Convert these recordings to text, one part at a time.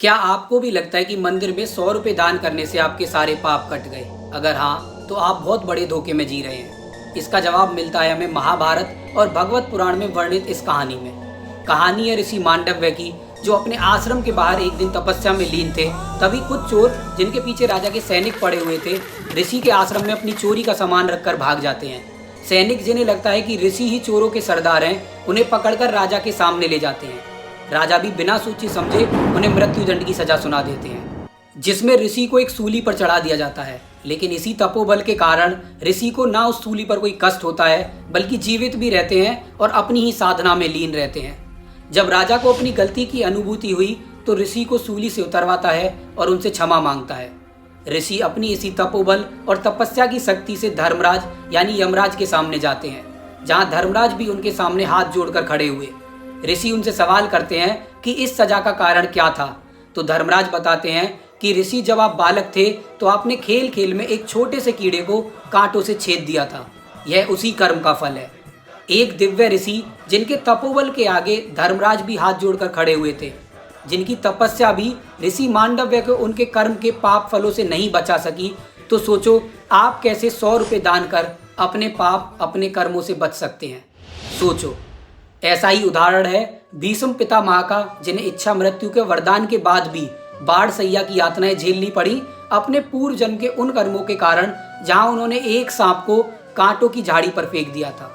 क्या आपको भी लगता है कि मंदिर में 100 रुपये दान करने से आपके सारे पाप कट गए? अगर हाँ, तो आप बहुत बड़े धोखे में जी रहे हैं। इसका जवाब मिलता है हमें महाभारत और भगवत पुराण में वर्णित इस कहानी में। कहानी है ऋषि मांडव्य की, जो अपने आश्रम के बाहर एक दिन तपस्या में लीन थे। तभी कुछ चोर, जिनके पीछे राजा के सैनिक पड़े हुए थे, ऋषि के आश्रम में अपनी चोरी का सामान रखकर भाग जाते हैं। सैनिक, जिन्हें लगता है कि ऋषि ही चोरों के सरदार हैं, उन्हें पकड़कर राजा के सामने ले जाते हैं। राजा भी बिना सोचे समझे उन्हें मृत्युदंड की सजा सुना देते हैं, जिसमें ऋषि को एक सूली पर चढ़ा दिया जाता है। लेकिन इसी तपोबल के कारण ऋषि को ना उस सूली पर कोई कष्ट होता है, बल्कि जीवित भी रहते हैं और अपनी ही साधना में लीन रहते हैं। जब राजा को अपनी गलती की अनुभूति हुई तो ऋषि को सूली से उतरवाता है और उनसे क्षमा मांगता है। ऋषि अपनी इसी तपोबल और तपस्या की शक्ति से धर्मराज यानी यमराज के सामने जाते हैं, जहां धर्मराज भी उनके सामने हाथ जोड़कर खड़े हुए। ऋषि उनसे सवाल करते हैं कि इस सजा का कारण क्या था। तो धर्मराज बताते हैं कि ऋषि, जब आप बालक थे तो आपने खेल खेल में एक छोटे से कीड़े को कांटों से छेद दिया था। यह उसी कर्म का फल है। एक दिव्य ऋषि, जिनके तपोबल के आगे धर्मराज भी हाथ जोड़कर खड़े हुए थे, जिनकी तपस्या भी ऋषि मांडव्य को उनके कर्म के पाप फलों से नहीं बचा सकी। तो सोचो, आप कैसे 100 रुपये दान कर अपने पाप, अपने कर्मों से बच सकते हैं। सोचो। ऐसा ही उदाहरण है भीष्म पितामह का, जिन्हें इच्छा मृत्यु के वरदान के बाद भी बाढ़ सैया की यातनाएं झेलनी पड़ी अपने पूर्व जन्म के उन कर्मों के कारण, जहां उन्होंने एक सांप को कांटों की झाड़ी पर फेंक दिया था।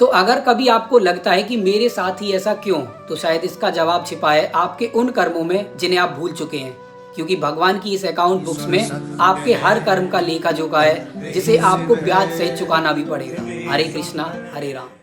तो अगर कभी आपको लगता है कि मेरे साथ ही ऐसा क्यों, तो शायद इसका जवाब छिपा है आपके उन कर्मों में जिन्हें आप भूल चुके हैं। क्योंकि भगवान की इस अकाउंट बुक्स में आपके हर कर्म का लेखा जोखा है, जिसे आपको ब्याज सहित चुकाना भी पड़ेगा। हरे कृष्णा, हरे राम।